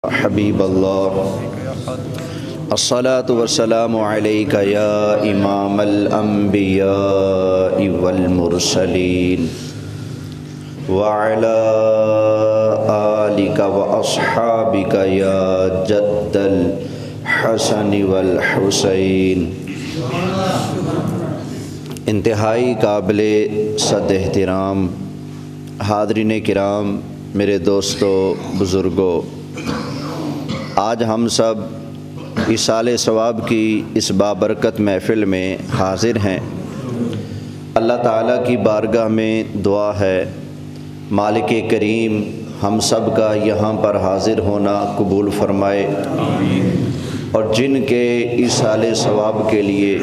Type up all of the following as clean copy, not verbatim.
حبیب اللہ الصلاۃ والسلام علیک یا امام الانبیاء والمرسلین وعلی آلک واصحابک یا جد الحسن والحسین۔ انتہائی قابل صد احترام حاضرین کرام، میرے دوستو، بزرگوں، آج ہم سب ایصال ثواب کی اس بابرکت محفل میں حاضر ہیں۔ اللہ تعالیٰ کی بارگاہ میں دعا ہے مالک کریم ہم سب کا یہاں پر حاضر ہونا قبول فرمائے، اور جن کے ایصال ثواب کے لیے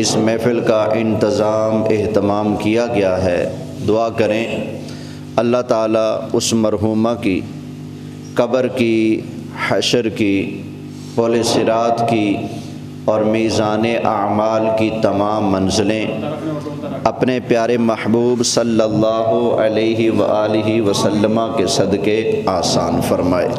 اس محفل کا انتظام اہتمام کیا گیا ہے، دعا کریں اللہ تعالیٰ اس مرحومہ کی قبر کی، حشر کی، پل صراط کی اور میزان اعمال کی تمام منزلیں اپنے پیارے محبوب صلی اللہ علیہ وآلہ وسلم کے صدقے آسان فرمائے۔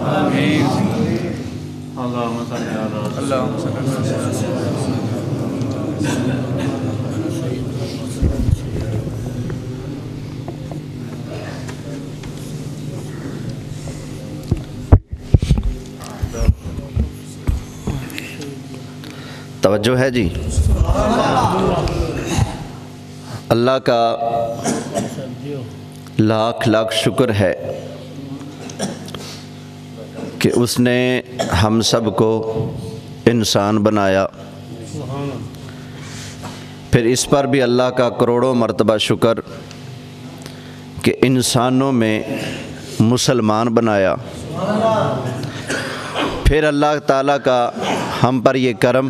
توجہ ہے جی؟ اللہ کا لاکھ لاکھ شکر ہے کہ اس نے ہم سب کو انسان بنایا، پھر اس پر بھی اللہ کا کروڑوں مرتبہ شکر کہ انسانوں میں مسلمان بنایا، پھر اللہ تعالیٰ کا ہم پر یہ کرم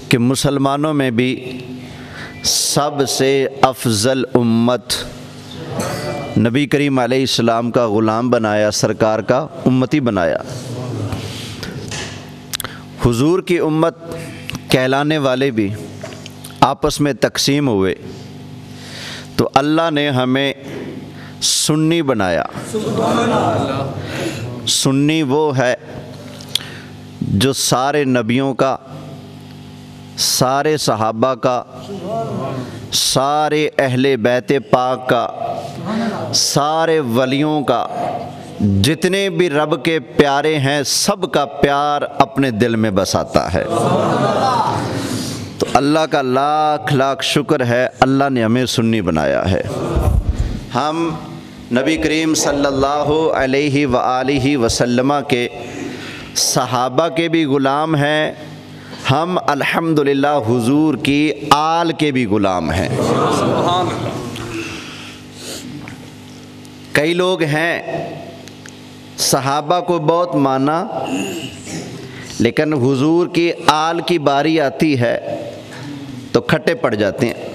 کہ مسلمانوں میں بھی سب سے افضل امت نبی کریم علیہ السلام کا غلام بنایا، سرکار کا امتی بنایا۔ حضور کی امت کہلانے والے بھی آپس میں تقسیم ہوئے تو اللہ نے ہمیں سنی بنایا۔ سنی وہ ہے جو سارے نبیوں کا، سارے صحابہ کا، سارے اہل بیت پاک کا، سارے ولیوں کا، جتنے بھی رب کے پیارے ہیں سب کا پیار اپنے دل میں بساتا ہے۔ تو اللہ کا لاکھ لاکھ شکر ہے، اللہ نے ہمیں سنی بنایا ہے۔ ہم نبی کریم صلی اللہ علیہ وآلہ وسلم کے صحابہ کے بھی غلام ہیں، ہم الحمدللہ حضور کی آل کے بھی غلام ہیں۔ کئی لوگ ہیں صحابہ کو بہت مانا، لیکن حضور کی آل کی باری آتی ہے تو کھٹے پڑ جاتے ہیں۔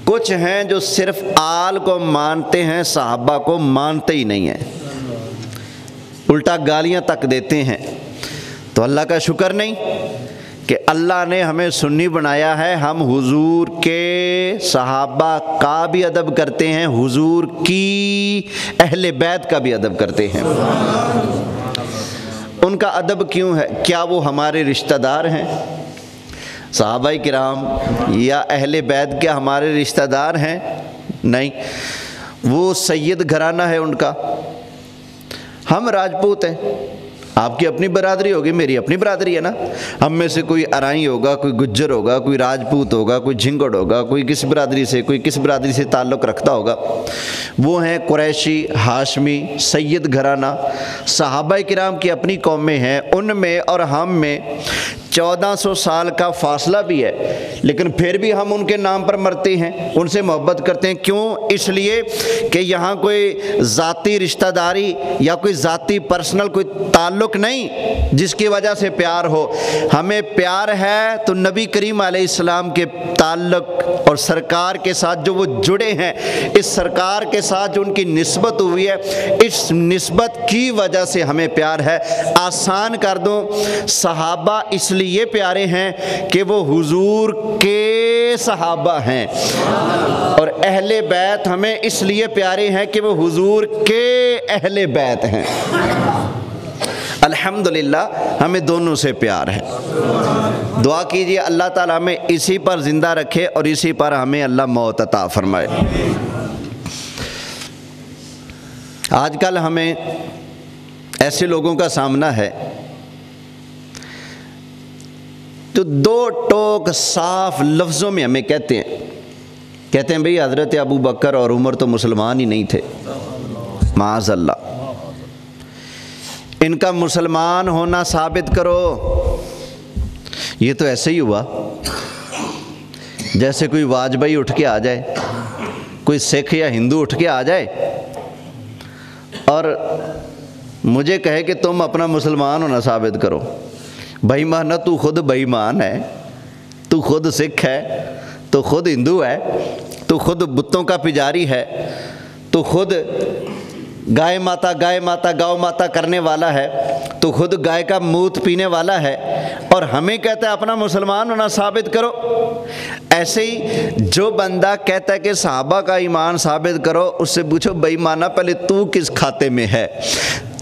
کچھ ہیں جو صرف آل کو مانتے ہیں، صحابہ کو مانتے ہی نہیں ہیں، الٹا گالیاں تک دیتے ہیں۔ تو اللہ کا شکر نہیں کہ اللہ نے ہمیں سنی بنایا ہے، ہم حضور کے صحابہ کا بھی ادب کرتے ہیں، حضور کی اہل بیت کا بھی ادب کرتے ہیں۔ ان کا ادب کیوں ہے؟ کیا وہ ہمارے رشتہ دار ہیں؟ صحابہ کرام یا اہل بیت کیا ہمارے رشتہ دار ہیں؟ نہیں، وہ سید گھرانہ ہے ان کا، ہم راجپوت ہیں۔ آپ کی اپنی برادری ہوگی، میری اپنی برادری ہے نا۔ ہم میں سے کوئی ارائی ہوگا، کوئی گجر ہوگا، کوئی راجپوت ہوگا، کوئی جھنگڑ ہوگا، کوئی کس برادری سے، کوئی کس برادری سے تعلق رکھتا ہوگا۔ وہ ہیں قریشی، ہاشمی، سید گھرانہ۔ صحابہ کرام کی اپنی قومیں ہیں، ان میں اور ہم میں 1400 سال کا فاصلہ بھی ہے، لیکن پھر بھی ہم ان کے نام پر مرتے ہیں، ان سے محبت کرتے ہیں۔ کیوں؟ اس لیے کہ یہاں کوئی ذاتی رشتہ داری یا کوئی ذاتی پرسنل کوئی تعلق نہیں جس کی وجہ سے پیار ہو۔ ہمیں پیار ہے تو نبی کریم علیہ السلام کے تعلق اور سرکار کے ساتھ جو وہ جڑے ہیں، اس سرکار کے ساتھ جو ان کی نسبت ہوئی ہے، اس نسبت کی وجہ سے ہمیں پیار ہے۔ آسان کر دوں، صحابہ اس لیے لیے پیارے ہیں کہ وہ حضور کے صحابہ ہیں، اور اہل بیت ہمیں اس لیے پیارے ہیں کہ وہ حضور کے اہل بیت ہیں۔ الحمدللہ ہمیں دونوں سے پیار ہے۔ دعا کیجئے اللہ تعالیٰ ہمیں اسی پر زندہ رکھے اور اسی پر ہمیں اللہ موت عطا فرمائے۔ آج کل ہمیں ایسے لوگوں کا سامنا ہے جو دو ٹوک صاف لفظوں میں ہمیں کہتے ہیں بھئی حضرت ابو بکر اور عمر تو مسلمان ہی نہیں تھے، معاذ اللہ، ان کا مسلمان ہونا ثابت کرو۔ یہ تو ایسے ہی ہوا جیسے کوئی واجبئی اٹھ کے آ جائے، کوئی سکھ یا ہندو اٹھ کے آ جائے اور مجھے کہے کہ تم اپنا مسلمان ہونا ثابت کرو۔ بھائی مانا تو خود بے ایمان ہے، تو خود سکھ ہے، تو خود ہندو ہے، تو خود بتوں کا پجاری ہے، تو خود گائے ماتا گاؤ ماتا کرنے والا ہے، تو خود گائے کا موت پینے والا ہے، اور ہمیں کہتا ہے اپنا مسلمان ہونا ثابت کرو۔ ایسے ہی جو بندہ کہتا ہے کہ صحابہ کا ایمان ثابت کرو، اس سے پوچھو بے ایمانہ پہلے تو کس کھاتے میں ہے؟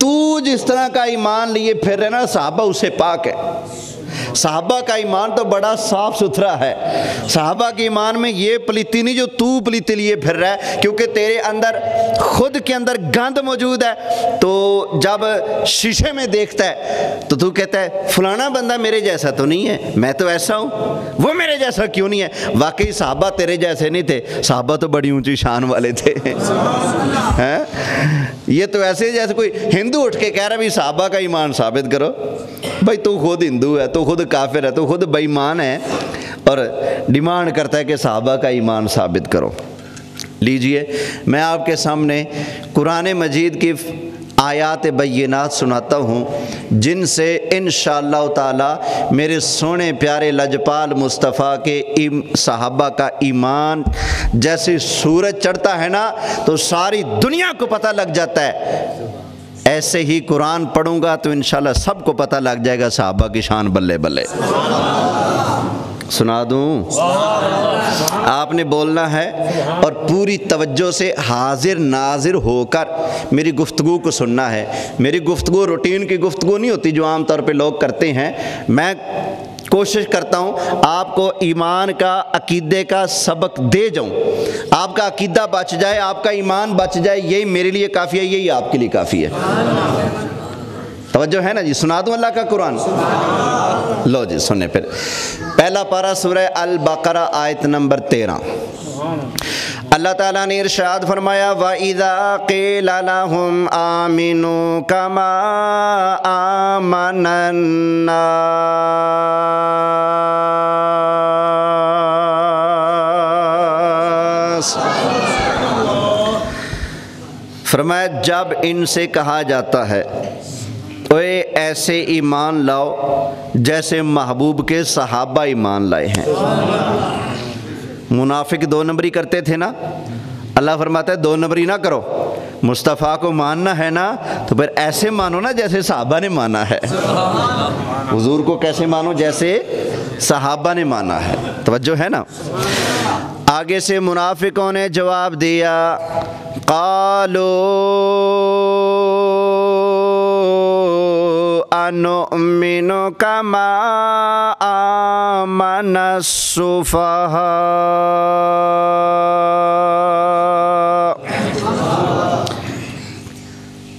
تو جس طرح کا ایمان لیے پھر رہے نا، صحابہ اس سے پاک ہے۔ صحابہ کا ایمان تو بڑا صاف ستھرا ہے۔ صحابہ کے ایمان میں یہ پلیتی نہیں جو تو پلیتی لیے پھر رہا ہے، کیونکہ تیرے اندر خود کے اندر گند موجود ہے۔ تو جب شیشے میں دیکھتا ہے تو کہتا ہے فلانا بندہ میرے جیسا تو نہیں ہے، میں تو ایسا ہوں، وہ میرے جیسا کیوں نہیں ہے؟ واقعی صحابہ تیرے جیسے نہیں تھے، صحابہ تو بڑی اونچی شان والے تھے۔ یہ تو ایسے جیسے کوئی ہندو اٹھ کے کہہ رہا ہے صحابہ کا ایمان ثابت کرو۔ بھائی تو خود ہندو ہے، تو خود کافر ہے، تو خود بے ایمان ہے، اور ڈیمانڈ کرتا ہے کہ صحابہ کا ایمان ثابت کرو۔ لیجئے میں آپ کے سامنے قرآن مجید کی آیات بینات سناتا ہوں، جن سے انشاءاللہ تعالی میرے سونے پیارے لجپال مصطفیٰ کے صحابہ کا ایمان جیسے سورج چڑھتا ہے نا تو ساری دنیا کو پتہ لگ جاتا ہے، ایسے ہی قرآن پڑھوں گا تو انشاءاللہ سب کو پتہ لگ جائے گا صحابہ کی شان بلے بلے۔ سنا دوں؟ آپ نے بولنا ہے اور پوری توجہ سے حاضر ناظر ہو کر میری گفتگو کو سننا ہے۔ میری گفتگو روٹین کی گفتگو نہیں ہوتی جو عام طور پہ لوگ کرتے ہیں۔ میں کوشش کرتا ہوں آپ کو ایمان کا، عقیدے کا سبق دے جاؤں، آپ کا عقیدہ بچ جائے، آپ کا ایمان بچ جائے، یہی میرے لیے کافی ہے، یہی آپ کے لیے کافی ہے۔ توجہ ہے نا جی؟ سنا دوں اللہ کا قرآن؟ لو جی سنیں پھر۔ پہلا پارہ سورہ البقرہ آیت نمبر 13۔ اللہ تعالیٰ نے ارشاد فرمایا وَإِذَا قِيلَ لَهُمْ آمِنُوا كَمَا آمَنَ النَّاسُ، فرمایا جب ان سے کہا جاتا ہے اے ایسے ایمان لاؤ جیسے محبوب کے صحابہ ایمان لائے ہیں۔ منافق دو نمبری کرتے تھے نا، اللہ فرماتا ہے دو نمبری نہ کرو، مصطفیٰ کو ماننا ہے نا تو پھر ایسے مانو نا جیسے صحابہ نے مانا ہے۔ حضور کو کیسے مانو؟ جیسے صحابہ نے مانا ہے۔ توجہ ہے نا؟ آگے سے منافقوں نے جواب دیا قالوا انؤمن کما آمن السفہاء،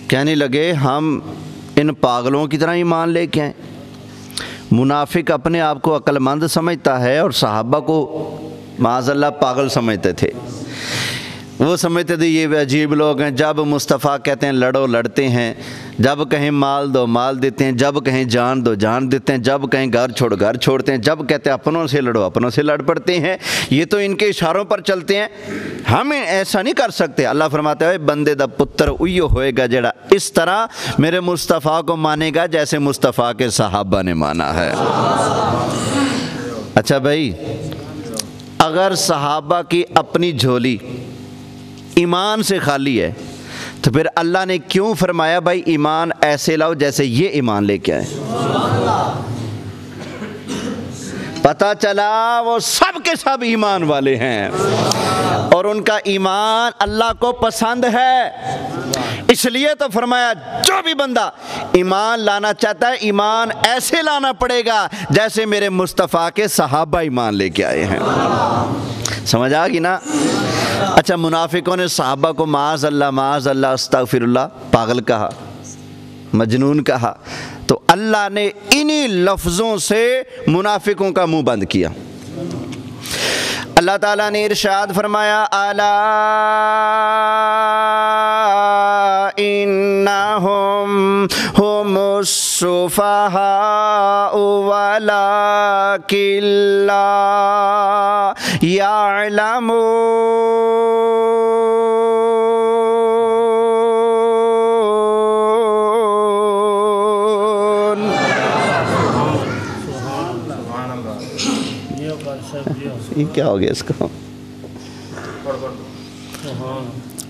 کہنے لگے ہم ان پاگلوں کی طرح ایمان لے کے آئیں۔ منافق اپنے آپ کو عقل مند سمجھتا ہے اور صحابہ کو معاذ اللہ پاگل سمجھتے تھے۔ وہ سمجھتے تھے یہ عجیب لوگ ہیں، جب مصطفیٰ کہتے ہیں لڑو لڑتے ہیں، جب کہیں مال دو مال دیتے ہیں، جب کہیں جان دو جان دیتے ہیں، جب کہیں گھر چھوڑ گھر چھوڑتے ہیں، جب کہتے ہیں اپنوں سے لڑو اپنوں سے لڑ پڑتے ہیں۔ یہ تو ان کے اشاروں پر چلتے ہیں، ہمیں ایسا نہیں کر سکتے۔ اللہ فرماتا ہے بندے دا پتر اوہی ہوئے گا جڑا اس طرح میرے مصطفیٰ کو مانے گا جیسے مصطفیٰ کے صحابہ نے مانا ہے۔ اچھا بھائی، اگر صحابہ کی اپنی جھولی ایمان سے خالی ہے تو پھر اللہ نے کیوں فرمایا بھائی ایمان ایسے لاؤ جیسے یہ ایمان لے کے آئے؟ پتہ چلا وہ سب کے سب ایمان والے ہیں اور ان کا ایمان اللہ کو پسند ہے، اس لیے تو فرمایا جو بھی بندہ ایمان لانا چاہتا ہے ایمان ایسے لانا پڑے گا جیسے میرے مصطفیٰ کے صحابہ ایمان لے کے آئے ہیں۔ سمجھ آ گئی نا؟ اچھا، منافقوں نے صحابہ کو معاذ اللہ استغفر اللہ پاگل کہا، مجنون کہا، تو اللہ نے انہی لفظوں سے منافقوں کا منہ بند کیا۔ اللہ تعالیٰ نے ارشاد فرمایا الا انہم ہم السفہاء ولکن لا یعلمون۔ یہ کیا ہو گیا اس کو؟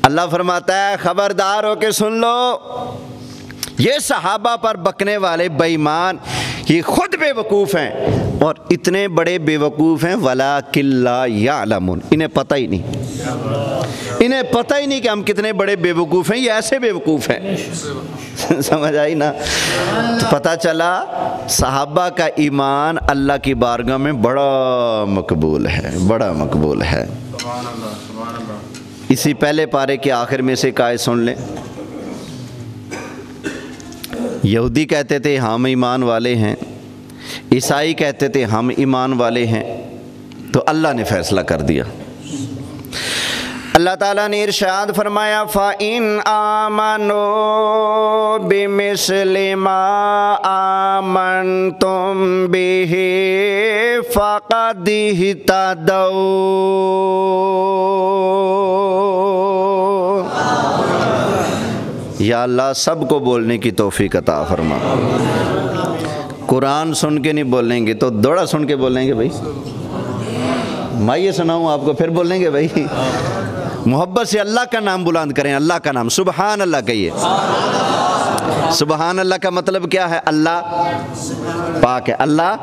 اللہ فرماتا ہے خبردار ہو کے سن لو، یہ صحابہ پر بکنے والے بے ایمان یہ خود بے وقوف ہیں اور اتنے بڑے بے وقوف ہیں وَلَٰكِن لَّا يَعْلَمُونَ، انہیں پتہ ہی نہیں، انہیں پتہ ہی نہیں کہ ہم کتنے بڑے بے وقوف ہیں، یہ ایسے بے وقوف ہیں۔ سمجھ آئی نا؟ تو پتہ چلا صحابہ کا ایمان اللہ کی بارگاہ میں بڑا مقبول ہے، بڑا مقبول ہے۔ اسی پہلے پارے کے آخر میں سے آیت سن لیں۔ یہودی کہتے تھے ہم ایمان والے ہیں، عیسائی کہتے تھے ہم ایمان والے ہیں، تو اللہ نے فیصلہ کر دیا۔ اللہ تعالیٰ نے ارشاد فرمایا فَإِنْ آمَنُوا بِمِثْلِ مَا آمَنْتُمْ بِهِ فَقَدِ اهْتَدَوْا۔ یا اللہ سب کو بولنے کی توفیق عطا فرما۔ قرآن سن کے نہیں بولیں گے تو دوڑا سن کے بولیں گے بھائی، میں یہ سناؤں آپ کو پھر بولیں گے بھائی؟ محبت سے اللہ کا نام بلند کریں، اللہ کا نام، سبحان اللہ کہیے۔ سبحان اللہ کا مطلب کیا ہے؟ اللہ پاک ہے، اللہ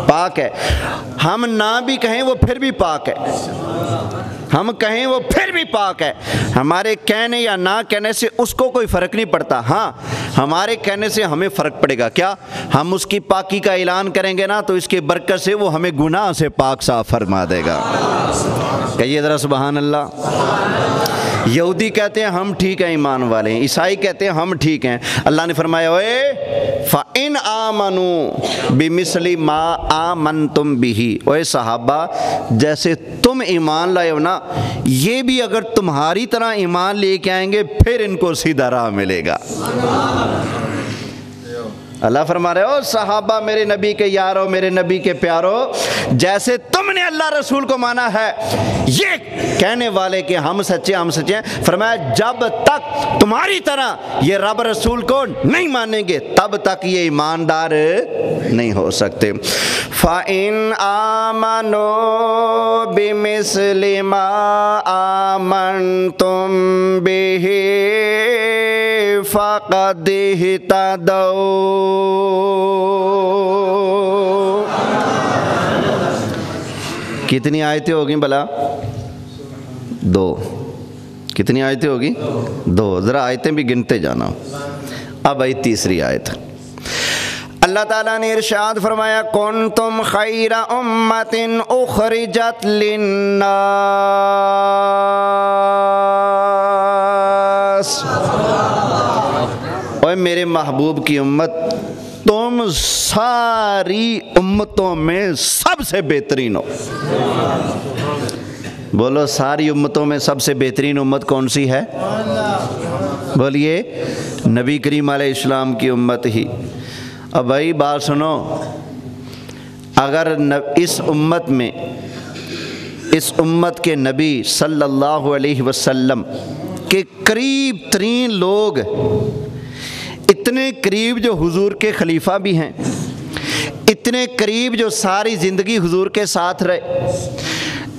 پاک ہے۔ ہم نہ بھی کہیں وہ پھر بھی پاک ہے، ہم کہیں وہ پھر بھی پاک ہے۔ ہمارے کہنے یا نہ کہنے سے اس کو کوئی فرق نہیں پڑتا، ہاں ہمارے کہنے سے ہمیں فرق پڑے گا۔ کیا؟ ہم اس کی پاکی کا اعلان کریں گے نا تو اس کی برکت سے وہ ہمیں گناہ سے پاک صاف فرما دے گا۔ کہیے ذرا سبحان اللہ۔ یہودی کہتے ہیں ہم ٹھیک ہیں، ایمان والے ہیں، عیسائی کہتے ہیں ہم ٹھیک ہیں۔ اللہ نے فرمایا اوے فَإِنْ آمَنُوا بِمِثْلِ مَا آمَنْتُمْ بِهِ، اوے صحابہ جیسے تم ایمان لائے ہو نا، یہ بھی اگر تمہاری طرح ایمان لے کے آئیں گے پھر ان کو سیدھا راہ ملے گا۔ اللہ فرما رہے ہو صحابہ میرے نبی کے یارو، میرے نبی کے پیارو، جیسے تم نے اللہ رسول کو مانا ہے یہ کہنے والے کہ ہم سچے ہم سچے ہیں، فرمایا جب تک تمہاری طرح یہ رب رسول کو نہیں مانیں گے تب تک یہ ایماندار نہیں ہو سکتے۔ فَإِنْ آمَنُوا بِمِثْلِ مَا آمَنْتُمْ بِهِ فَقَدِ اهْتَدَوْا۔ کتنی آیتیں ہوگی بھلا؟ دو۔ کتنی آیتیں ہوگی؟ دو۔ ذرا آیتیں بھی گنتے جانا۔ اب آئی تیسری آیت۔ اللہ تعالیٰ نے ارشاد فرمایا کنتم خیر امت اخرجت للناس، اوے میرے محبوب کی امت تم ساری امتوں میں سب سے بہترین ہو۔ بولو ساری امتوں میں سب سے بہترین امت کون سی ہے؟ بولیے نبی کریم علیہ السلام کی امت ہی۔ اب بھائی بات سنو، اگر اس امت کے نبی صلی اللہ علیہ وسلم کے قریب ترین لوگ، اتنے قریب جو حضور کے خلیفہ بھی ہیں، اتنے قریب جو ساری زندگی حضور کے ساتھ رہے،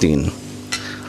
3।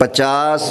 50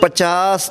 50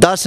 10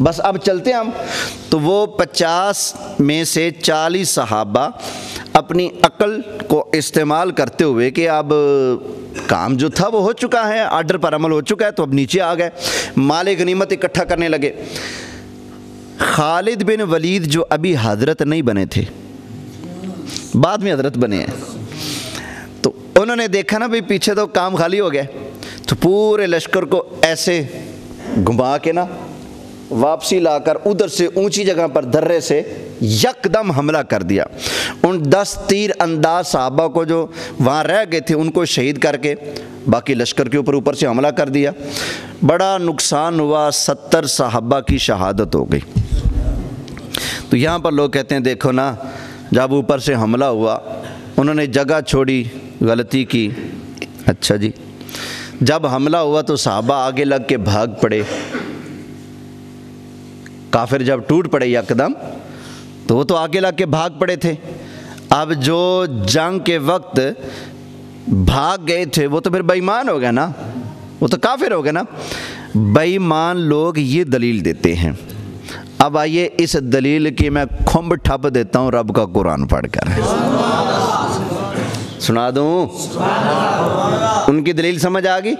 بس اب چلتے ہیں ہم. تو وہ 50 میں سے 40 صحابہ اپنی عقل کو استعمال کرتے ہوئے کہ اب کام جو تھا وہ ہو چکا ہے, آرڈر پر عمل ہو چکا ہے, تو اب نیچے آ گئے, مال غنیمت اکٹھا کرنے لگے. خالد بن ولید جو ابھی حضرت نہیں بنے تھے, بعد میں حضرت بنے ہیں, تو انہوں نے دیکھا نا بھئی پیچھے تو کام خالی ہو گیا, تو پورے لشکر کو ایسے گھما کے نا واپسی لا کر ادھر سے اونچی جگہ پر درے سے یکدم حملہ کر دیا. ان 10 تیر انداز صحابہ کو جو وہاں رہ گئے تھے ان کو شہید کر کے باقی لشکر کے اوپر سے حملہ کر دیا. بڑا نقصان ہوا, 70 صحابہ کی شہادت ہو گئی. تو یہاں پر لوگ کہتے ہیں دیکھو نا, جب اوپر سے حملہ ہوا انہوں نے جگہ چھوڑی, غلطی کی. اچھا جی, جب حملہ ہوا تو صحابہ آگے لگ کے بھاگ پڑے. کافر جب ٹوٹ پڑے یکدم تو وہ تو آگے لگ کے بھاگ پڑے تھے. اب جو جنگ کے وقت بھاگ گئے تھے وہ تو پھر بے ایمان ہو گئے نا, وہ تو کافر ہو گئے نا. بے ایمان لوگ یہ دلیل دیتے ہیں. اب آئیے اس دلیل کی میں کھمب ٹھپ دیتا ہوں رب کا قرآن پڑھ کر, سنا دوں. ان کی دلیل سمجھ آ گئی.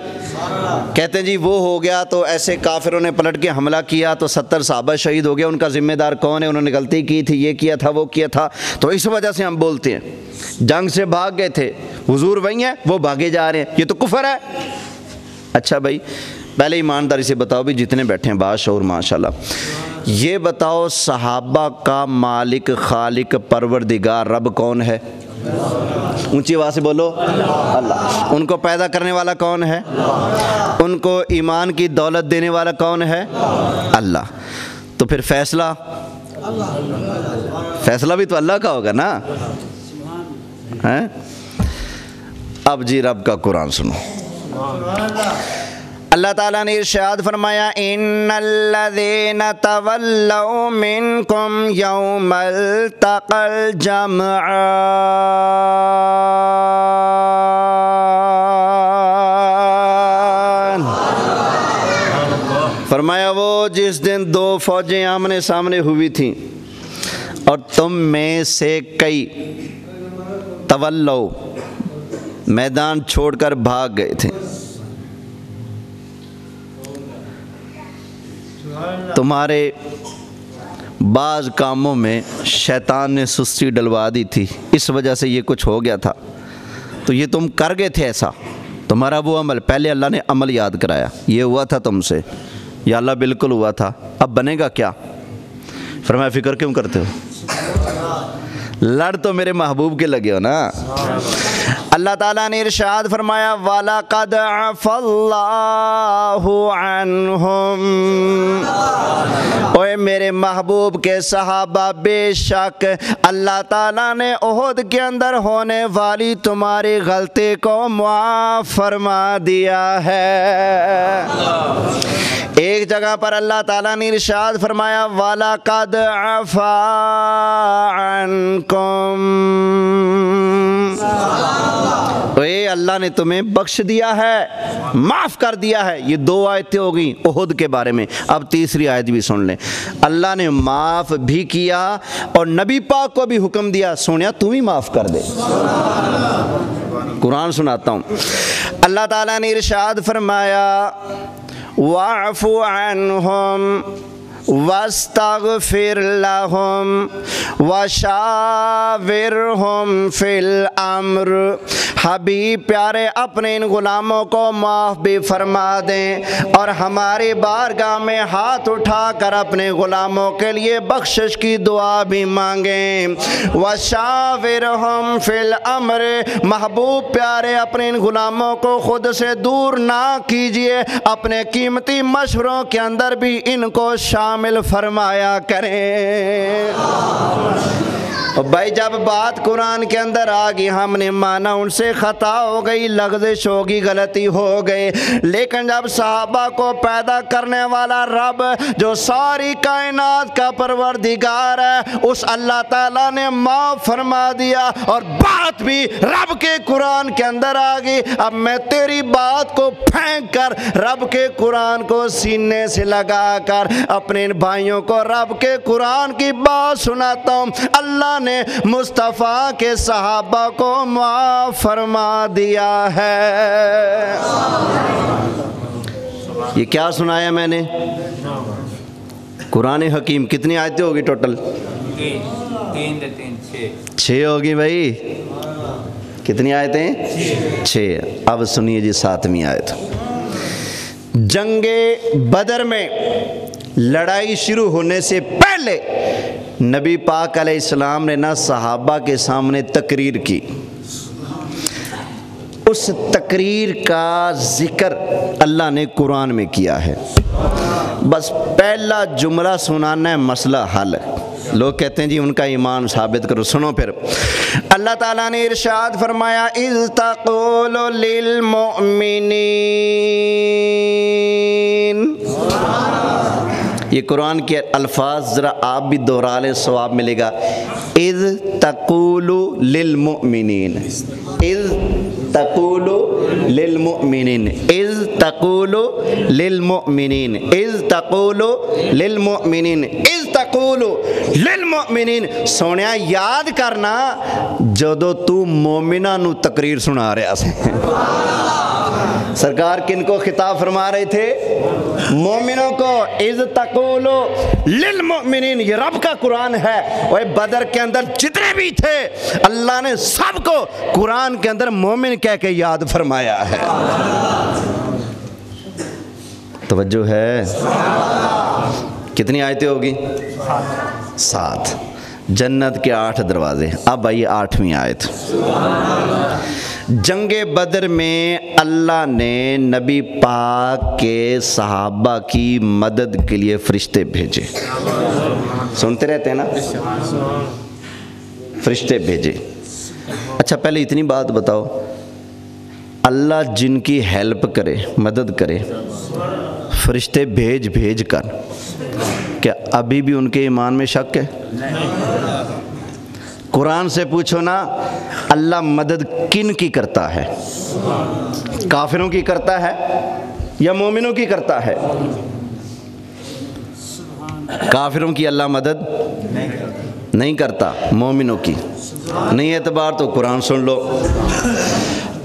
کہتے ہیں جی وہ ہو گیا تو ایسے کافروں نے پلٹ کے حملہ کیا تو 70 صحابہ شہید ہو گئے, ان کا ذمہ دار کون ہے؟ انہوں نے غلطی کی تھی, یہ کیا تھا, وہ کیا تھا, تو اس وجہ سے ہم بولتے ہیں جنگ سے بھاگ گئے تھے, حضور وہی ہیں, وہ بھاگے جا رہے ہیں, یہ تو کفر ہے. اچھا بھائی پہلے ایمانداری سے بتاؤ بھی جتنے بیٹھے ہیں باشعور ماشاءاللہ, یہ بتاؤ صحابہ کا مالک خالق پروردگار رب کون ہے؟ اونچی آواز سے بولو, اللہ. ان کو پیدا کرنے والا کون ہے؟ ان کو ایمان کی دولت دینے والا کون ہے؟ اللہ. تو پھر فیصلہ بھی تو اللہ کا ہوگا نا. اب جی رب کا قرآن سنو. اللہ تعالیٰ نے ارشاد فرمایا ان الذین تولوا منکم یوم التقى الجمعان. فرمایا وہ جس دن 2 فوجیں آمنے سامنے ہوئی تھیں اور تم میں سے کئی تولوا میدان چھوڑ کر بھاگ گئے تھے. تمہارے بعض کاموں میں شیطان نے سستی ڈلوا دی تھی, اس وجہ سے یہ کچھ ہو گیا تھا. تو یہ تم کر گئے تھے ایسا, تمہارا وہ عمل, پہلے اللہ نے عمل یاد کرایا, یہ ہوا تھا تم سے, یا اللہ بالکل ہوا تھا, اب بنے گا کیا؟ فرمایا فکر کیوں کرتے ہو, لڑ تو میرے محبوب کے لگے ہو نا. اللہ تعالیٰ نے ارشاد فرمایا وَلَقَدْ عَفَا اللَّهُ عَنْهُمْ, اوے میرے محبوب کے صحابہ, بے شک اللہ تعالیٰ نے احد کے اندر ہونے والی تمہاری غلطی کو معاف فرما دیا ہے. ایک جگہ پر اللہ تعالیٰ نے ارشاد فرمایا وَلَقَدْ عَفَا عَنْكُمْ, اے اللہ نے تمہیں بخش دیا ہے, معاف کر دیا ہے. یہ 2 آیتیں ہو گئیں احد کے بارے میں. اب تیسری آیت بھی سن لیں. اللہ نے معاف بھی کیا اور نبی پاک کو بھی حکم دیا, سونیا تم ہی معاف کر دے. قرآن سناتا ہوں. اللہ تعالیٰ نے ارشاد فرمایا وَاعْفُ عَنْهُمْ وَاسْتَغْفِرْ لَهُمْ وَشَاوِرْهُمْ فِي الْأَمْرِ. حبیب پیارے اپنے ان غلاموں کو معاف بھی فرما دیں اور ہماری بارگاہ میں ہاتھ اٹھا کر اپنے غلاموں کے لیے بخشش کی دعا بھی مانگیں. وَشَاوِرْهُمْ فِي الْأَمْرِ, محبوب پیارے اپنے ان غلاموں کو خود سے دور نہ کیجئے, اپنے قیمتی مشوروں کے اندر بھی ان کو شامل فرمایا کریں. اور بھائی جب بات قرآن کے اندر آ گئی ہم نے مانا ان سے خطا ہو گئی، لغزش ہوگی، غلطی ہو گئی، لیکن جب صحابہ کو پیدا کرنے والا رب جو ساری کائنات کا پروردگار ہے اس اللہ تعالیٰ نے معاف فرما دیا اور بات بھی رب کے قرآن کے اندر آ گئی۔ اب میں تیری بات کو پھینک کر رب کے قرآن کو سینے سے لگا کر اپنے بھائیوں کو رب کے قرآن کی بات سناتا ہوں۔ اللہ نے مصطفیٰ کے صحابہ کو معاف فرما دیا ہے۔ یہ کیا سنایا میں نے؟ قرآن حکیم کتنی آیتیں ہوگی ٹوٹل؟ 6 ہوگی بھائی۔ کتنی آیتیں؟ 6۔ اب سنیے جی 7ویں آیت۔ جنگ بدر میں لڑائی شروع ہونے سے پہلے نبی پاک علیہ السلام نے نہ صحابہ کے سامنے تقریر کی، اس تقریر کا ذکر اللہ نے قرآن میں کیا ہے۔ بس پہلا جملہ سنانا ہے، مسئلہ حل ہے۔ لوگ کہتے ہیں جی ان کا ایمان ثابت کرو، سنو پھر۔ اللہ تعالیٰ نے ارشاد فرمایا اِذْ تَقُولُ لِلْمُؤْمِنِينَ، یہ قرآن کے الفاظ ذرا آپ بھی دوہرا لیں، ثواب ملے گا۔ اِذْ تَقُولُ لِلْمُؤْمِنِينَ، اِذْ تَقُولُ لِلْمُؤْمِنِينَ، اِذْ تَقُولُ لِلْمُؤْمِنِينَ، اِذْ تَقُولُ لِلْمُؤْمِنِينَ، اِذْ تَقُولُ لِلْمُؤْمِنِينَ۔ سونیا یاد کرنا جدو تو مومنہ نو تقریر سنا رہا سے۔ سرکار کن کو خطاب فرما رہے تھے؟ مومنوں کو۔ اذ تقول للمؤمنین، یہ رب کا قرآن ہے۔ اور بدر کے اندر جتنے بھی تھے اللہ نے سب کو قرآن کے اندر مومن کہہ کے یاد فرمایا ہے۔ توجہ ہے؟ کتنی آیتیں ہوگی؟ 7۔ جنت کے 8 دروازے۔ اب آئیے 8ویں آیت۔ جنگ بدر میں اللہ نے نبی پاک کے صحابہ کی مدد کے لیے فرشتے بھیجے۔ سنتے رہتے ہیں نا؟ فرشتے بھیجے۔ اچھا پہلے اتنی بات بتاؤ، اللہ جن کی ہیلپ کرے، مدد کرے، فرشتے بھیج کر، کیا ابھی بھی ان کے ایمان میں شک ہے؟ قرآن سے پوچھو نا، اللہ مدد کن کی کرتا ہے؟ کافروں کی کرتا ہے یا مومنوں کی کرتا ہے؟ کافروں کی اللہ مدد نہیں کرتا، مومنوں کی۔ نہیں اعتبار تو قرآن سن لو۔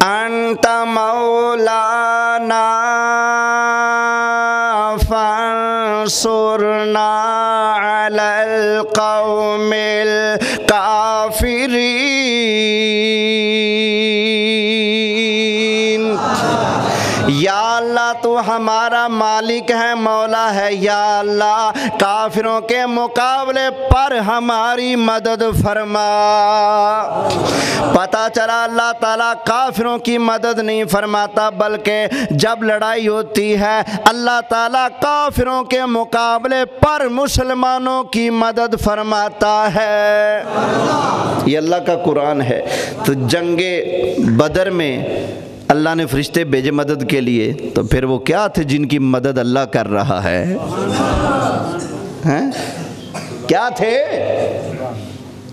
انت مولانا فانصرنا علی القوم الکافرین۔ یا اللہ تو ہمارا مالک ہے، مولا ہے، یا اللہ کافروں کے مقابلے پر ہماری مدد فرما۔ پتہ چلا اللہ تعالیٰ کافروں کی مدد نہیں فرماتا، بلکہ جب لڑائی ہوتی ہے اللہ تعالیٰ کافروں کے مقابلے پر مسلمانوں کی مدد فرماتا ہے۔ یہ اللہ کا قرآن ہے۔ تو جنگ بدر میں اللہ نے فرشتے بھیجے مدد کے لیے، تو پھر وہ کیا تھے جن کی مدد اللہ کر رہا ہے؟ کیا تھے؟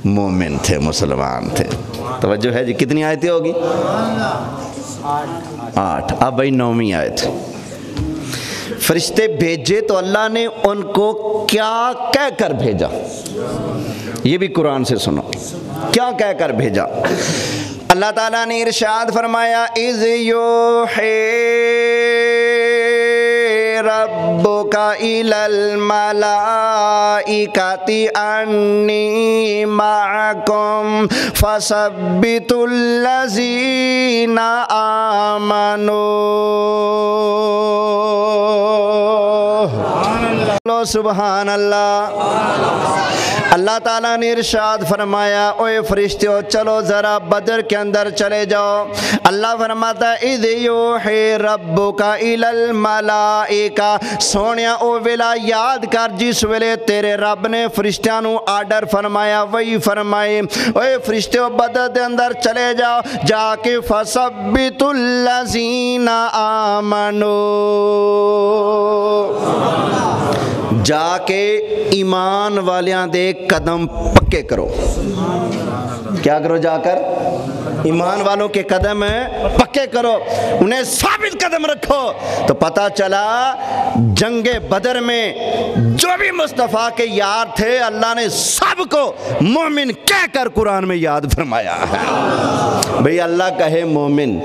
مومن تھے، مسلمان تھے۔ توجہ ہے جی؟ کتنی آیتیں ہوگی؟ 8۔ اب بھائی 9ویں آیت۔ فرشتے بھیجے تو اللہ نے ان کو کیا کہہ کر بھیجا؟ یہ بھی قرآن سے سنو، کیا کہہ کر بھیجا؟ اللہ تعالیٰ نے ارشاد فرمایا اِذْ یُوحِی رَبُّکَ إِلَى الْمَلَائِکَةِ أَنِّی مَعَکُمْ فَثَبِّتُوا الَّذِینَ آمَنُوا۔ سبحان اللہ۔ اللہ تعالیٰ نے ارشاد فرمایا اوے فرشتوں چلو ذرا بدر کے اندر چلے جاؤ۔ اللہ فرماتا ہے اذ یوحی ربک الی الملائکہ، سونیا او ویلا یاد کر جس ویلے تیرے رب نے فرشتیاں نو آرڈر فرمایا وہی فرمائے اوے فرشتوں بدر دے اندر چلے جاؤ، جا کے فثبتوا الذین آمنوا، جا کے ایمان والیاں دے قدم پکے کرو۔ کیا کرو؟ جا کر ایمان والوں کے قدم پکے کرو، انہیں ثابت قدم رکھو۔ تو پتہ چلا جنگ بدر میں جو بھی مصطفیٰ کے یار تھے اللہ نے سب کو مومن کہہ کر قرآن میں یاد فرمایا ہے۔ بھئی اللہ کہے مومن،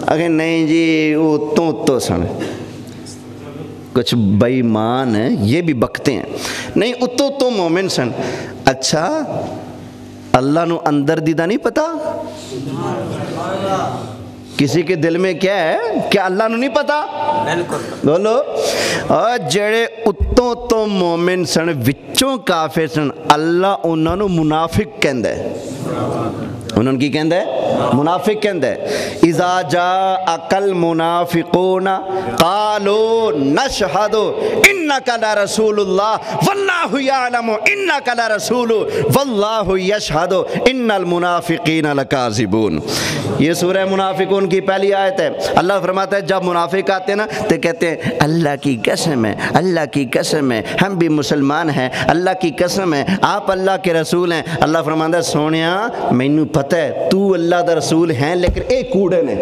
اگر نہیں جی وہ تو سن کچھ بے ایمان ہیں یہ بھی بکتے ہیں، نہیں اتو تو مومن سن۔ اچھا اللہ نو اندر دیدہ نہیں پتا؟ کسی کے دل میں کیا ہے؟ کیا اللہ نو نہیں پتا؟ بولو اور جڑے اتو تو مومن سن وچوں کافر سن اللہ انہوں نے منافق کہندہ ہے۔ انہوں کی کہندہ ہے؟ منافق کہندہ ہے۔ اذا جاءک المنافقون قالوا نشہد انک لرسول اللہ واللہ یعلم انک لرسول واللہ یشہد ان المنافقین لکاذبون۔ یہ سورہ منافقون کی پہلی آیت ہے۔ اللہ فرماتا ہے جب منافق آتے ہیں نا تو کہتے ہیں اللہ کی قسم ہے، اللہ کی قسم ہے ہم بھی مسلمان ہیں، اللہ کی قسم ہے آپ اللہ کے رسول ہیں۔ اللہ فرماتا ہے سونیا مینوں پتہ ہے تو اللہ دا رسول ہیں لیکن ایک کوڑے نے،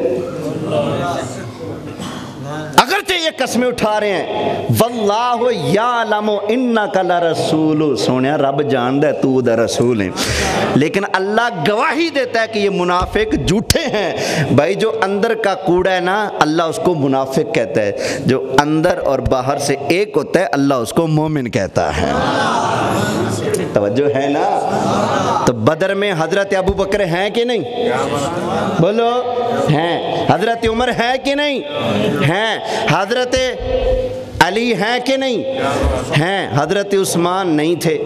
اگرچہ یہ قسمیں اٹھا رہے ہیں واللہ یعلم انک لرسول، سونیا رب جاندہ ہے تو دا رسول ہیں، لیکن اللہ گواہی دیتا ہے کہ یہ منافق جھوٹے ہیں۔ بھائی جو اندر کا کوڑا ہے نا اللہ اس کو منافق کہتا ہے، جو اندر اور باہر سے ایک ہوتا ہے اللہ اس کو مومن کہتا ہے۔ توجہ ہے نا؟ تو بدر میں حضرت ابو بکر ہیں کہ نہیں؟ بولو ہیں۔ حضرت عمر ہے کہ نہیں؟ ہیں۔ حضرت علی ہیں کہ نہیں؟ ہیں۔ حضرت عثمان نہیں تھے،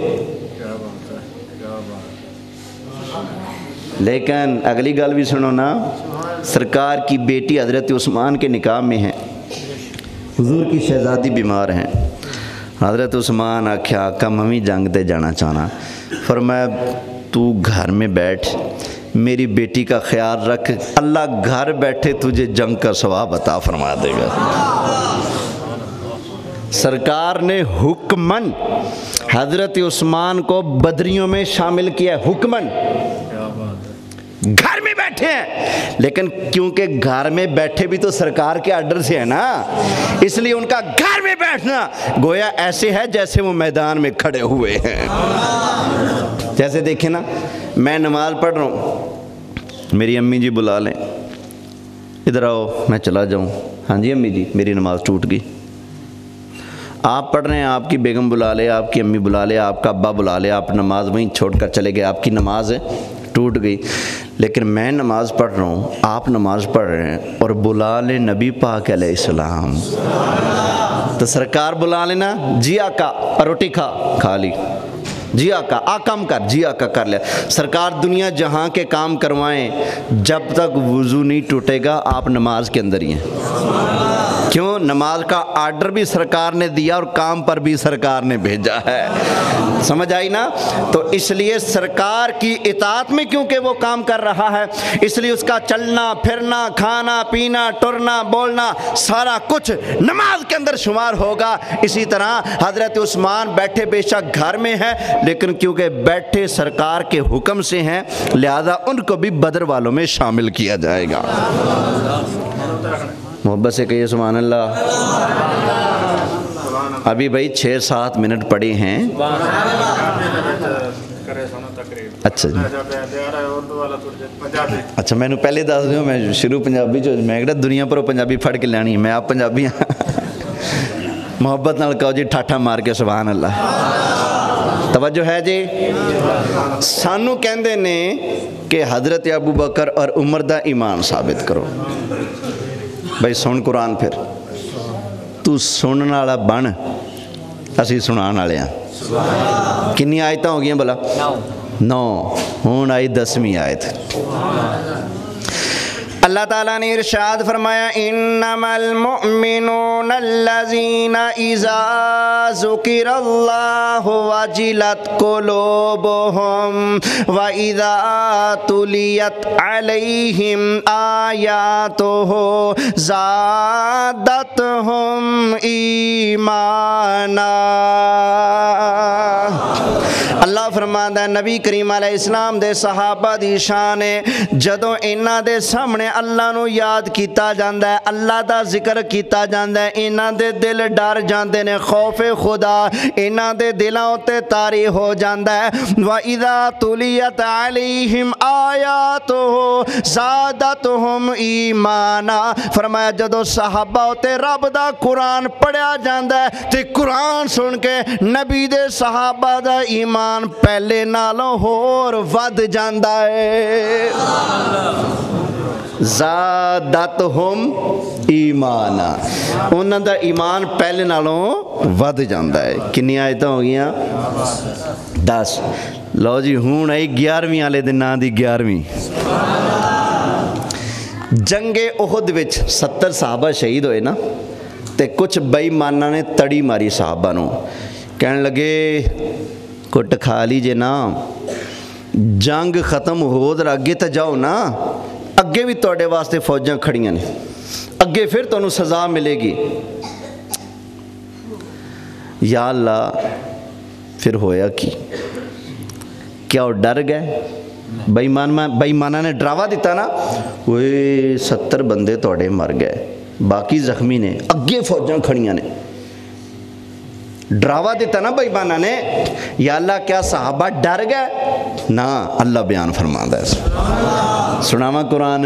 لیکن اگلی گل بھی سنو نا، سرکار کی بیٹی حضرت عثمان کے نکاح میں ہیں، حضور کی شہزادی بیمار ہیں۔ حضرت عثمان آکھیا آقا ممی جنگ تے جانا چاہنا، فرمایا تو گھر میں بیٹھ میری بیٹی کا خیال رکھ، اللہ گھر بیٹھے تجھے جنگ کا ثواب عطا فرما دے گا۔ سرکار نے حکمن حضرت عثمان کو بدریوں میں شامل کیا، حکمن گھر میں بیٹھے ہیں، لیکن کیونکہ گھر میں بیٹھے بھی تو سرکار کے آرڈر سے ہے نا، اس لیے ان کا گھر میں بیٹھنا گویا ایسے ہے جیسے وہ میدان میں کھڑے ہوئے ہیں۔ جیسے دیکھیں نا میں نماز پڑھ رہا ہوں، میری امی جی بلا لیں ادھر آؤ میں چلا جاؤں، ہاں جی امی جی میری نماز ٹوٹ گئی۔ آپ پڑھ رہے ہیں آپ کی بیگم بلا لے، آپ کی امی بلا لے، آپ کا ابا بلا لے، آپ نماز وہیں چھوڑ کر چلے گئے، آپ کی نماز ٹوٹ گئی۔ لیکن میں نماز پڑھ رہا ہوں، آپ نماز پڑھ رہے ہیں اور بلا لے نبی پاک علیہ السلام، تو سرکار بلا لینا جی آقا روٹی کھا لی، جی آقا کام کر، جی آقا کر لیا۔ سرکار دنیا جہاں کے کام کروائیں جب تک وضو نہیں ٹوٹے گا آپ نماز کے اندر ہی ہیں۔ کیوں؟ نماز کا آرڈر بھی سرکار نے دیا اور کام پر بھی سرکار نے بھیجا ہے۔ سمجھ آئی نا؟ تو اس لیے سرکار کی اطاعت میں کیونکہ وہ کام کر رہا ہے اس لیے اس کا چلنا پھرنا کھانا پینا ٹرنا بولنا سارا کچھ نماز کے اندر شمار ہوگا۔ اسی طرح حضرت عثمان بیٹھے بے شک گھر میں ہیں لیکن کیونکہ بیٹھے سرکار کے حکم سے ہیں لہذا ان کو بھی بدر والوں میں شامل کیا جائے گا۔ محبت سے کہیے سبحان اللہ۔ ابھی بھائی 6-7 منٹ پڑے ہیں۔ اچھا جی اچھا میں نے پہلے دس دوں میں شروع پنجابی جو میں کہتا دنیا پر پنجابی پھڑ کے لینی میں آپ پنجابی ہاں۔ محبت نال کہو جی ٹھاٹھا مار کے سبحان اللہ۔ توجہ ہے جی؟ سانو کہندے نے کہ حضرت ابو بکر اور عمر دا ایمان ثابت کرو۔ بھائی سن قرآن پھر تو سنن والا بن اسی سنان والے ہیں۔ کنی آیتاں ہو گئی بلا؟ 9۔ ہون آئی 10ویں آیت۔ اللہ تعالیٰ نے ارشاد فرمایا انما المؤمنون الذین اذا ذکر اللہ وجلت قلوبہم واذا تلیت علیہم آیاتہ زادتہم ایمانا۔ اللہ فرماتا ہے نبی کریم علیہ السلام دے صحابہ دی شان ہے جدوں انہاں دے سامنے اللہ نو یاد کیتا جاندا ہے، اللہ دا ذکر کیتا جاندا ہے، انہاں دے دل ڈر جاندے نے، خوف خدا انہاں دے دلاں اُتے طاری ہو جاندا ہے۔ وَإِذَا تُلِيَتْ عَلَيْهِمْ آیاتُهُ زَادَتْهُمْ ایمانا۔ فرمایا جدوں صحابہ اُتے رب دا قرآن پڑھیا جاندا ہے تے قرآن سن کے نبی دے صحابہ دا ایمان پہلے نالوں ہور ود جاندا ہے۔ زادتہم ایمانا، انہاں دا ایمان پہلے نالوں ود جاندا ہے۔ کنی آیتاں ہو گئیاں؟ 10۔ لو جی ہون آئی 11ویں والے دن نام دی 11ویں۔ جنگ احد وچ 70 صحابہ شہید ہوئے نا، تے کچھ بے ایماناں نے تڑی ماری صحابہ نو، کہنے لگے کٹ کھا لیجے نا، جنگ ختم ہو در اگے تے جاؤ نا، اگے بھی توڑے واسطے فوجاں کھڑیاں نے، اگے پھر تو انہوں سزا ملے گی۔ یا اللہ پھر ہویا کی؟ کیا وہ ڈر گئے؟ بے ایمانہ نے ڈراوا دیتا نا، وہ 70 بندے توڑے مر گئے، باقی زخمی نے، اگے فوجاں کھڑیاں نے، ڈراوا دیتا نا بے ایمانہ نے۔ یا اللہ کیا صحابہ ڈر گئے؟ نا، اللہ بیان فرماتا ہے۔ سناواں قرآن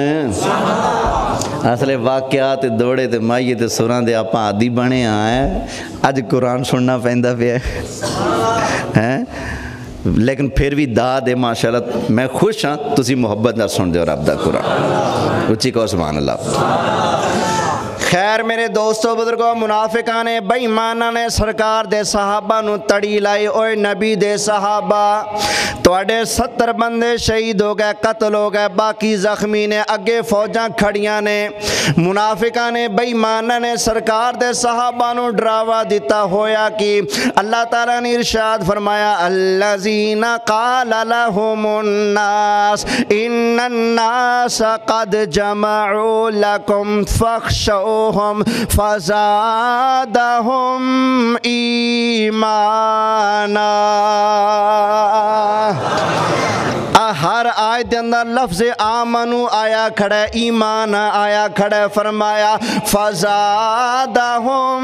اصل واقعات دوڑے تے مائیے تے سراں دے آپ عادی بنے آئے، اج قرآن سننا پہندا پیا ہے، لیکن پھر بھی داد ہے ماشاءاللہ۔ میں خوش ہاں تسی محبت نال سن دیو رب دا قرآن، اچھی کہو سبحان اللہ۔ خیر میرے دوستو بزرگو، منافقاں نے بے ایماناں نے سرکار دے صحابہ نو تڑی لائی، اوے نبی دے صحابہ تواڈے 70 بندے شہید ہو گئے، قتل ہو گئے، باقی زخمی نے، اگے فوجاں کھڑیاں نے۔ منافقاں نے بے ایماناں نے سرکار دے صحابہ نو ڈراوا دیتا، ہویا کہ اللہ تعالیٰ نے ارشاد فرمایا الذین قال لهم الناس ان الناس قد جمعوا لكم فاخشوا فزادهم ایمانا۔ ہر آیت اندر لفظ آمنو آیا کھڑا ہے، ایمان آیا کھڑا ہے، فرمایا فزادهم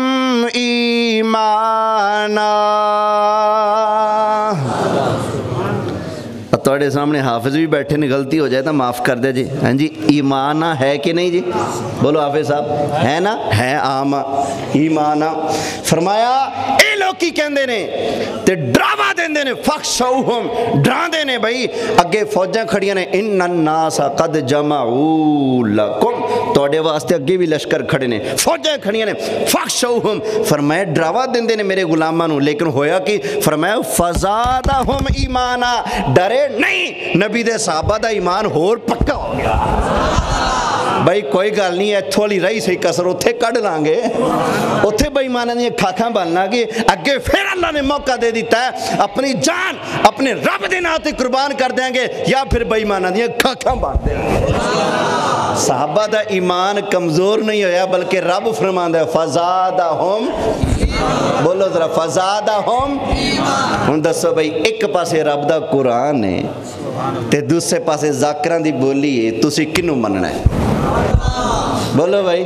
ایمانا۔ توڑے سامنے حافظ بھی بیٹھے نے، غلطی ہو جائے تو معاف کر دے جی۔ ہاں جی، ایمان ہے کہ نہیں جی؟ بولو حافظ صاحب، ہے نا؟ ہے عام ایمان۔ فرمایا اے لوگ کی کہندے نے تے ڈراوا دیندے نے، فخشوہم ڈراندے نے، بھائی اگے فوجاں کھڑیاں نے، ان الناس قد جمعوا لکم، توڑے واسطے اگے بھی لشکر کھڑے نے، فوجاں کھڑیاں نے، فخشوہم فرمایا ڈراوا دیندے نے میرے غلاماں نو، لیکن ہویا کہ فرمایا فزادہم ایمانا، ڈرے نہیں، نبی دے صحابہ دا ایمان ہور پکا ہو گیا۔ بھائی کوئی گل نہیں، ایتھوں والی رہی سی کسر اتھے کڈ لیں گے، اتھے بے ایماناں دی کھاکھاں بننا گے، اگے پھر اللہ نے موقع دے دیتا ہے، اپنی جان اپنے رب دے نام تے قربان کر دیں گے یا پھر بے ایماناں دی کھاکھاں بن دیں گے۔ صحابہ دا ایمان کمزور نہیں ہویا، بلکہ رب فرماندا ہے فزادہم، بولو ذرا فزادہم۔ ہن دسو بھائی، ایک پاسے رب دا قرآن ہے تے دوسرے پاسے ذاکراں دی بولی ہے، تسی کنوں مننا ہے؟ بولو بھائی،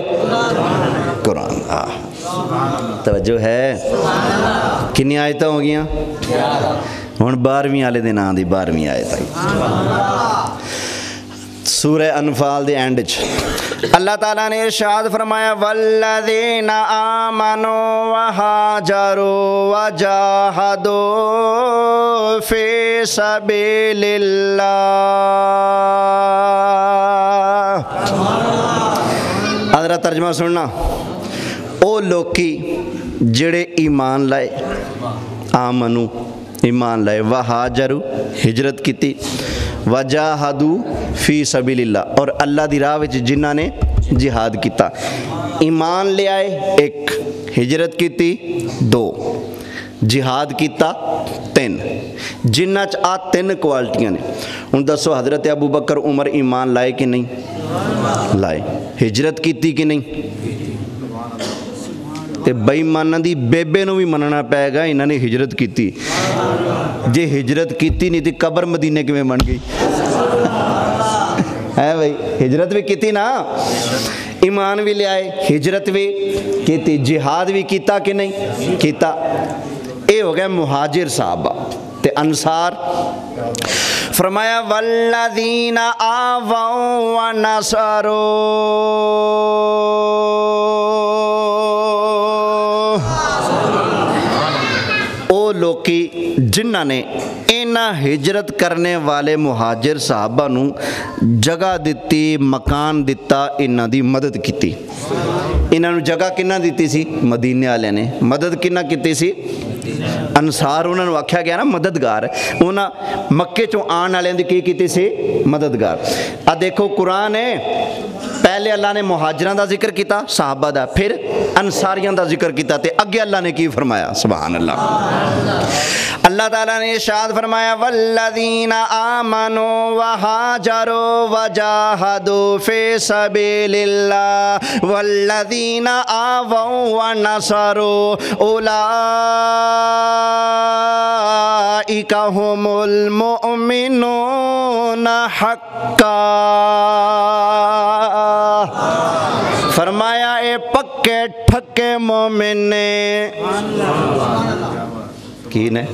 قرآن۔ توجہ ہے؟ کنی آیتاں ہو گیاں؟ ہن 12ویں والے دن آن دی 12ویں آیت آئی، سورہ انفال دے اینڈ چ اللہ تعالیٰ نے ارشاد فرمایا والذین آمنوا وہاجروا وجاہدوا فی سبیل اللہ۔ حضرت ترجمہ سننا، او لوکی جڑے ایمان لائے، آمنو ایمان لائے، وہاجرو ہجرت کیتی، وجاہدو فی سبیل اللہ اور اللہ دی راہ وچ جنہاں نے جہاد کیتا۔ ایمان لے آئے ایک، ہجرت کیتی دو، جہاد کیتا تین، جنہ چ آ تین کوالٹیاں نے۔ ہن دسو حضرت ابو بکر عمر ایمان لائے کہ نہیں لائے؟ ہجرت کیتی کہ نہیں؟ تے بے ایماناں دی بیبے نو بھی مننا پائے گا انہاں نے ہجرت کیتی، جے ہجرت کیتی نہیں تے قبر مدینے کیویں بن گئی ہے بھائی؟ ہجرت بھی کیتی نا، ایمان بھی لے آئے، ہجرت بھی کیتی، جہاد بھی کیتا کہ نہیں کیتا۔ اے ہو گئے مہاجر صحابہ۔ تے انصار فرمایا والذین آووا ونصروا، او لوکی جنہاں نے انہاں ہجرت کرنے والے مہاجر صحابہ نو جگہ دیتی، مکان دیتا، انہاں دی مدد کیتی۔ انہاں نو جگہ کنہ دیتی سی؟ مدینے والے نے۔ مدد کنہ کیتی سی؟ انصار انہاں نو آکھیا گیا نا مددگار، انہاں مکے چوں آن والے دی کی کیتی سی؟ مددگار۔ دیکھو قرآن ہے، پہلے اللہ نے مہاجران دا ذکر کیتا صحابہ دا، پھر انصاریان دا ذکر کیتا، تے اگے اللہ نے کی فرمایا؟ سبحان اللہ۔ اللہ تعالیٰ نے ارشاد فرمایا والذین آمنوا وہاجروا وجاہدوا فی سبیل اللہ والذین آووا ونصروا اولئک هم المؤمنون حقا۔ فرمایا اے پکے ٹھکے مومن نے۔ کی نے؟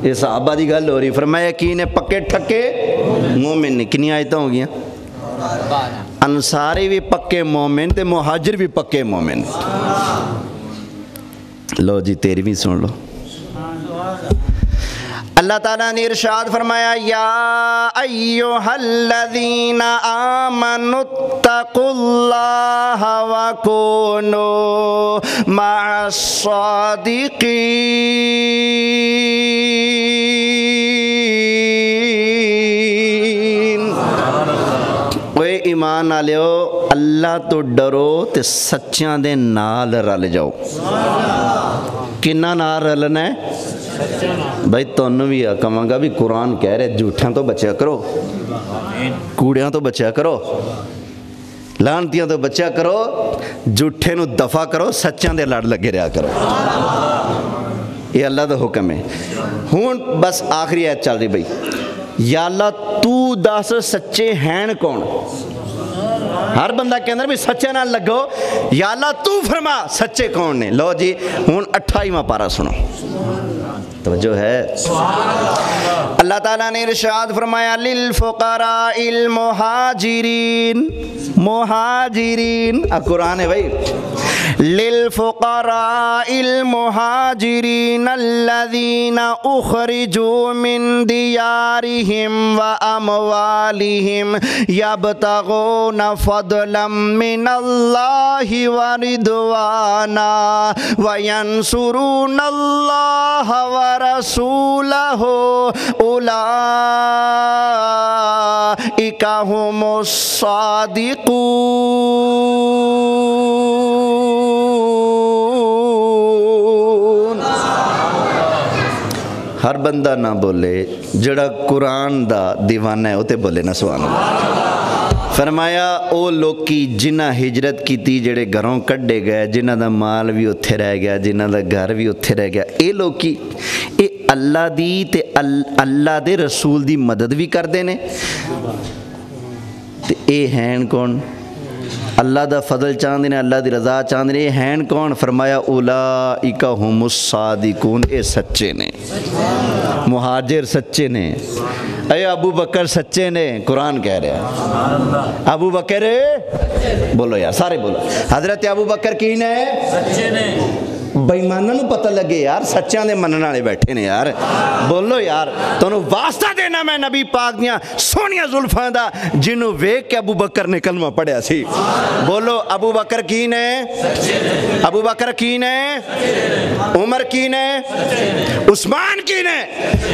یہ صحابہ دی گل ہو رہی، فرمایا کی نے؟ پکے ٹھکے مومن نے۔ کنی آیتیں ہو گیا؟ انصاری بھی پکے مومن تے مہاجر بھی پکے مومن۔ لو جی تیری بھی سن لو۔ اللہ تعالیٰ نے ارشاد فرمایا یا ایہا الذین آمنوا اتقوا اللہ وکونوا مع الصادقین۔ اے ایمان والےو اللہ تو ڈرو تے سچیاں دے نال رل جاؤ۔ کنہ نال رلنا ہے بھائی؟ تنوں بھی کہاں گا بھی قرآن کہہ رہے جھوٹیاں تو بچیا کرو، کوڑیاں تو بچیا کرو، لانتیاں تو بچیا کرو، جھوٹے نو دفع کرو، سچیاں دے لڑ لگے رہا کرو۔ یہ اللہ دا حکم ہے۔ ہون بس آخری آیت چل رہی بھائی، یا اللہ تو دس سچے ہیں کون؟ ہر بندہ کے اندر بھی سچے نہ لگو، یا اللہ تو فرما سچے کون نے۔ لو جی ہون 28واں پارہ سنو، توجہ ہے۔ اللہ تعالیٰ نے ارشاد فرمایا للفقراء المہاجرین، مہاجرین قرآن ہے بھائی، للفقراء المہاجرین الذین اخرجوا من دیارہم واموالہم یبتغون فضلا من اللہ ورضوانا وینصرون اللہ ورسولہ اولئک هم الصادقون۔ ہر بندہ نہ بولے، جڑا قرآن دا دیوانہ ہے ہوتے بولے نا سبحان اللہ۔ فرمایا او لوکی جنہ ہجرت کیتی، جڑے گھروں کڈے گئے، جنہ دا مال بھی اتھے رہ گیا، جنہ دا گھر بھی اتھے رہ گیا، اے لوکی اے اللہ دی تے اللہ دے رسول دی مدد بھی کر دینے تے اے ہیں کون؟ اللہ دا فضل چاندے نے، اللہ دی رضا چاندے نے، اے ہیں کون؟ فرمایا اولئک هم الصادقون، اے سچے نے، مہاجر سچے نے، اے ابو بکر سچے نے۔ قرآن کہہ رہا ہے ابو بکر، بولو یار سارے بولو، حضرت ابو بکر کی نے؟ سچے نے۔ ਬੇਈਮਾਨਾਂ ਨੂੰ ਪਤਾ ਲੱਗੇ ਯਾਰ ਸੱਚਿਆਂ ਦੇ ਮੰਨਣ ਵਾਲੇ ਬੈਠੇ ਨੇ ਯਾਰ। ਬੋਲੋ ਯਾਰ, ਤੁਹਾਨੂੰ ਵਾਸਤਾ ਦੇਣਾ ਮੈਂ ਨਬੀ ਪਾਕ ਦੀਆਂ ਸੋਹਣੀਆਂ ਜ਼ੁਲਫਾਂ ਦਾ ਜਿਹਨੂੰ ਵੇਖ ਕੇ ਅਬੂ ਬਕਰ ਨੇ ਕਲਮਾ ਪੜਿਆ ਸੀ। ਬੋਲੋ ਅਬੂ ਬਕਰ ਕੀ ਨੇ? ਅਬੂ ਬਕਰ ਕੀ ਨੇ? ਉਮਰ ਕੀ ਨੇ? ਉਸਮਾਨ ਕੀ ਨੇ?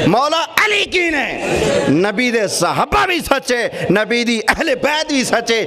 ਮੌਲਾ ਅਲੀ ਕੀ ਨੇ? ਨਬੀ ਦੇ ਸਹਾਬਾ ਵੀ ਸੱਚੇ, ਨਬੀ ਦੀ ਅਹਲੇ ਬੈਤ ਵੀ ਸੱਚੇ,